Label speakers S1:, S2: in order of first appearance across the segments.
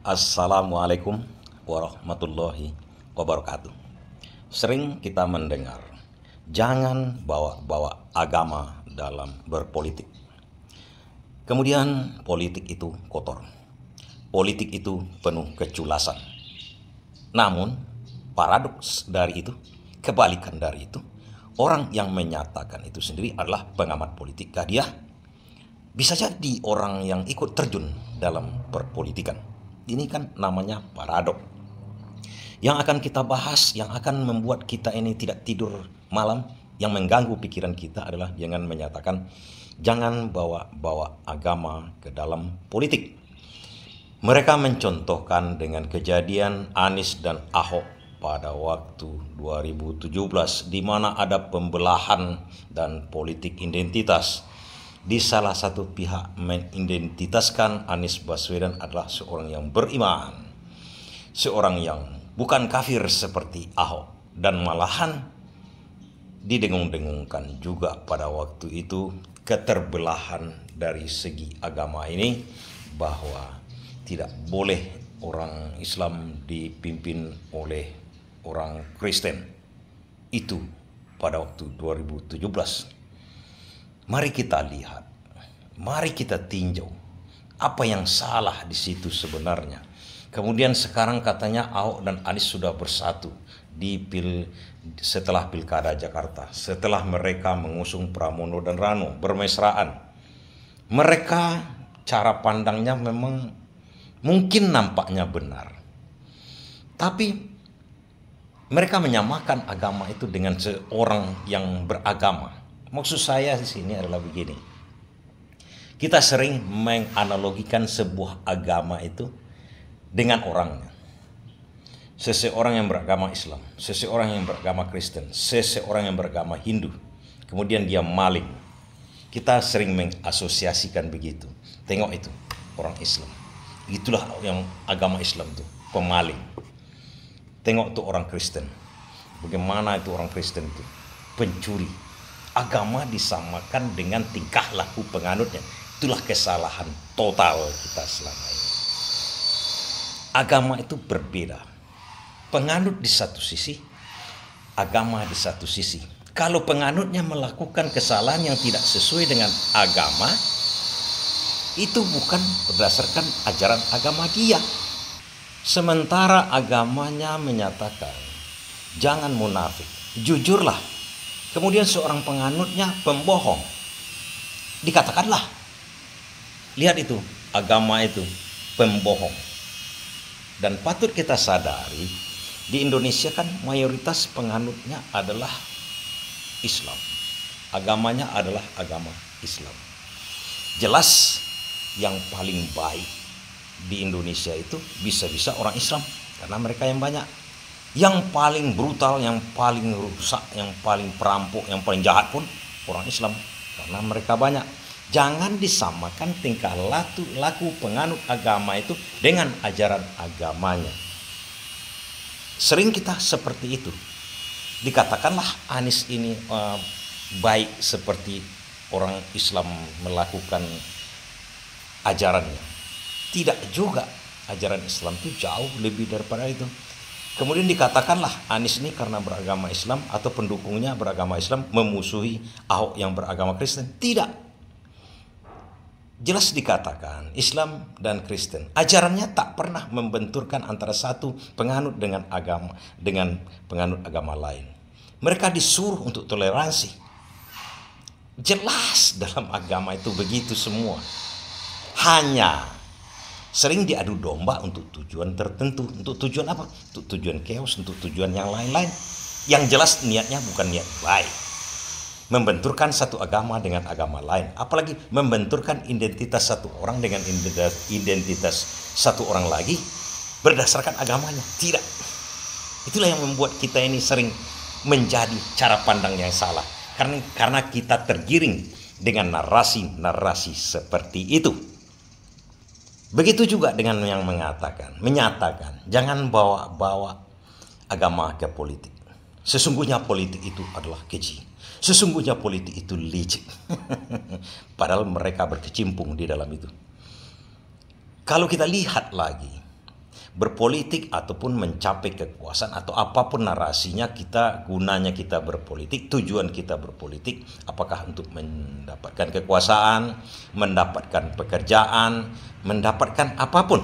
S1: Assalamualaikum warahmatullahi wabarakatuh. Sering kita mendengar, jangan bawa-bawa agama dalam berpolitik. Kemudian politik itu kotor. Politik itu penuh keculasan. Namun, paradoks dari itu, kebalikan dari itu, orang yang menyatakan itu sendiri adalah pengamat politik. Dia bisa jadi orang yang ikut terjun dalam perpolitikan. Ini kan namanya paradok. Yang akan kita bahas, yang akan membuat kita ini tidak tidur malam, yang mengganggu pikiran kita adalah jangan menyatakan jangan bawa-bawa agama ke dalam politik. Mereka mencontohkan dengan kejadian Anies dan Ahok pada waktu 2017 di mana ada pembelahan dan politik identitas. Di salah satu pihak mengidentitaskan Anies Baswedan adalah seorang yang beriman, seorang yang bukan kafir seperti Ahok, dan malahan didengung-dengungkan juga pada waktu itu keterbelahan dari segi agama ini, bahwa tidak boleh orang Islam dipimpin oleh orang Kristen. Itu pada waktu 2017. Mari kita lihat, mari kita tinjau apa yang salah di situ sebenarnya. Kemudian sekarang katanya Ahok dan Anies sudah bersatu setelah Pilkada Jakarta, setelah mereka mengusung Pramono dan Rano bermesraan. Mereka cara pandangnya memang mungkin nampaknya benar, tapi mereka menyamakan agama itu dengan seorang yang beragama. Maksud saya di sini adalah begini. Kita sering menganalogikan sebuah agama itu dengan orangnya. Seseorang yang beragama Islam, seseorang yang beragama Kristen, seseorang yang beragama Hindu, kemudian dia maling. Kita sering mengasosiasikan begitu. Tengok itu, orang Islam. Itulah yang agama Islam itu, pemaling. Tengok tuh orang Kristen. Bagaimana itu orang Kristen itu? Pencuri. Agama disamakan dengan tingkah laku penganutnya. Itulah kesalahan total kita selama ini. Agama itu berbeda. Penganut di satu sisi, agama di satu sisi. Kalau penganutnya melakukan kesalahan yang tidak sesuai dengan agama, itu bukan berdasarkan ajaran agama dia. Sementara agamanya menyatakan, jangan munafik, jujurlah. Kemudian seorang penganutnya pembohong, dikatakanlah, lihat itu, agama itu pembohong. Dan patut kita sadari, di Indonesia kan mayoritas penganutnya adalah Islam. Agamanya adalah agama Islam. Jelas yang paling baik di Indonesia itu bisa-bisa orang Islam, karena mereka yang banyak. Yang paling brutal, yang paling rusak, yang paling perampok, yang paling jahat pun orang Islam, karena mereka banyak. Jangan disamakan tingkah laku penganut agama itu dengan ajaran agamanya. Sering kita seperti itu. Dikatakanlah Anies ini baik seperti orang Islam melakukan ajarannya. Tidak juga, ajaran Islam itu jauh lebih daripada itu. Kemudian dikatakanlah Anies ini karena beragama Islam atau pendukungnya beragama Islam memusuhi Ahok yang beragama Kristen. Tidak. Jelas dikatakan Islam dan Kristen ajarannya tak pernah membenturkan antara satu penganut dengan penganut agama lain. Mereka disuruh untuk toleransi. Jelas dalam agama itu begitu semua. Hanya sering diadu domba untuk tujuan tertentu. Untuk tujuan apa? Untuk tujuan chaos, untuk tujuan yang lain-lain. Yang jelas niatnya bukan niat baik. Membenturkan satu agama dengan agama lain. Apalagi membenturkan identitas satu orang dengan identitas satu orang lagi berdasarkan agamanya. Tidak. Itulah yang membuat kita ini sering menjadi cara pandang yang salah. Karena kita tergiring dengan narasi-narasi seperti itu. Begitu juga dengan yang menyatakan jangan bawa-bawa agama ke politik. Sesungguhnya politik itu adalah keji. Sesungguhnya politik itu licik. Padahal mereka berkecimpung di dalam itu. Kalau kita lihat lagi, berpolitik ataupun mencapai kekuasaan atau apapun narasinya, gunanya kita berpolitik, tujuan kita berpolitik, apakah untuk mendapatkan kekuasaan, mendapatkan pekerjaan, mendapatkan apapun.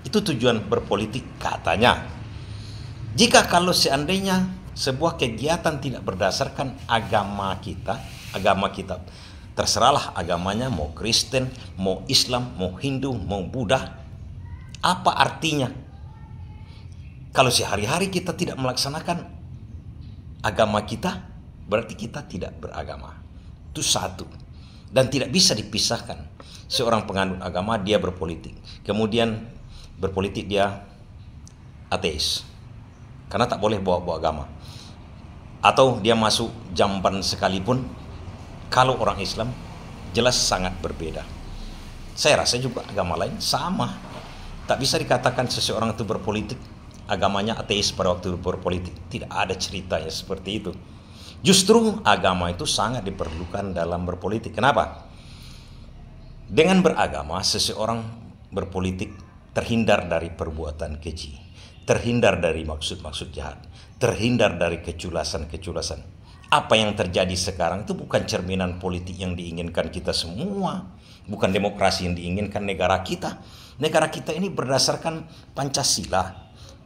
S1: Itu tujuan berpolitik katanya. Jika kalau seandainya sebuah kegiatan tidak berdasarkan agama kita, terserahlah agamanya, mau Kristen, mau Islam, mau Hindu, mau Buddha, apa artinya? Kalau sehari-hari kita tidak melaksanakan agama kita, berarti kita tidak beragama. Itu satu. Dan tidak bisa dipisahkan. Seorang penganut agama, dia berpolitik. Kemudian berpolitik dia ateis. Karena tak boleh bawa-bawa agama. Atau dia masuk jamban sekalipun, kalau orang Islam jelas sangat berbeda. Saya rasa juga agama lain sama. Tak bisa dikatakan seseorang itu berpolitik, agamanya ateis pada waktu berpolitik. Tidak ada ceritanya seperti itu. Justru agama itu sangat diperlukan dalam berpolitik. Kenapa? Dengan beragama, seseorang berpolitik terhindar dari perbuatan keji, terhindar dari maksud-maksud jahat, terhindar dari keculasan-keculasan. Apa yang terjadi sekarang itu bukan cerminan politik yang diinginkan kita semua, bukan demokrasi yang diinginkan negara kita. Negara kita ini berdasarkan Pancasila.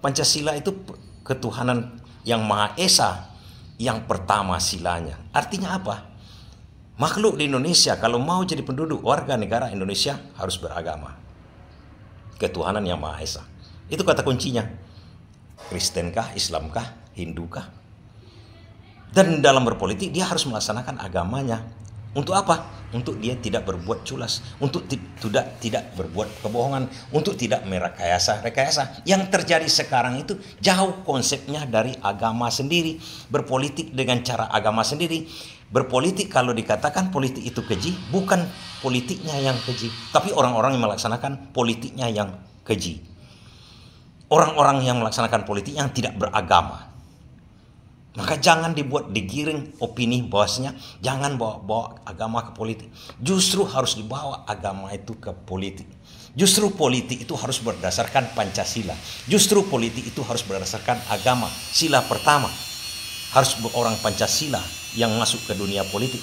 S1: Pancasila itu ketuhanan yang Maha Esa, yang pertama silanya. Artinya apa? Makhluk di Indonesia kalau mau jadi penduduk warga negara Indonesia harus beragama. Ketuhanan yang Maha Esa. Itu kata kuncinya. Kristenkah, Islamkah, Hindukah? Dan dalam berpolitik dia harus melaksanakan agamanya. Untuk apa? Untuk dia tidak berbuat culas, untuk tidak berbuat kebohongan, untuk tidak merekayasa. Yang terjadi sekarang itu jauh konsepnya dari agama sendiri. Berpolitik dengan cara agama sendiri. Berpolitik kalau dikatakan politik itu keji, bukan politiknya yang keji, tapi orang-orang yang melaksanakan politiknya yang keji. Orang-orang yang melaksanakan politik yang tidak beragama. Maka jangan digiring opini bahwasanya jangan bawa agama ke politik. Justru harus dibawa agama itu ke politik. Justru politik itu harus berdasarkan Pancasila. Justru politik itu harus berdasarkan agama. Sila pertama harus orang Pancasila yang masuk ke dunia politik.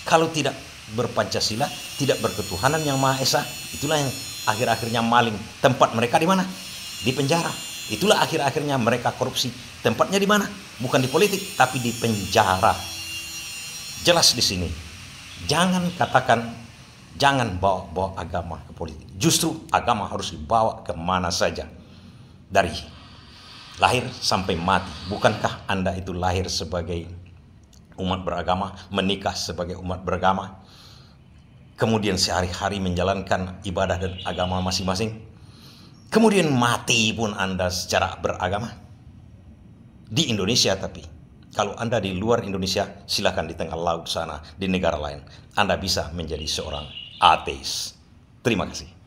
S1: Kalau tidak berpancasila, tidak berketuhanan yang Maha Esa, itulah yang akhir-akhirnya maling. Tempat mereka di mana? Di penjara. Itulah akhir-akhirnya mereka korupsi. Tempatnya di mana? Bukan di politik, tapi di penjara. Jelas di sini. Jangan bawa agama ke politik. Justru agama harus dibawa kemana saja. Dari lahir sampai mati. Bukankah Anda itu lahir sebagai umat beragama, menikah sebagai umat beragama, kemudian sehari-hari menjalankan ibadah dan agama masing-masing? Kemudian mati pun Anda secara beragama di Indonesia. Tapi kalau Anda di luar Indonesia, silakan di tengah laut sana, di negara lain, Anda bisa menjadi seorang ateis. Terima kasih.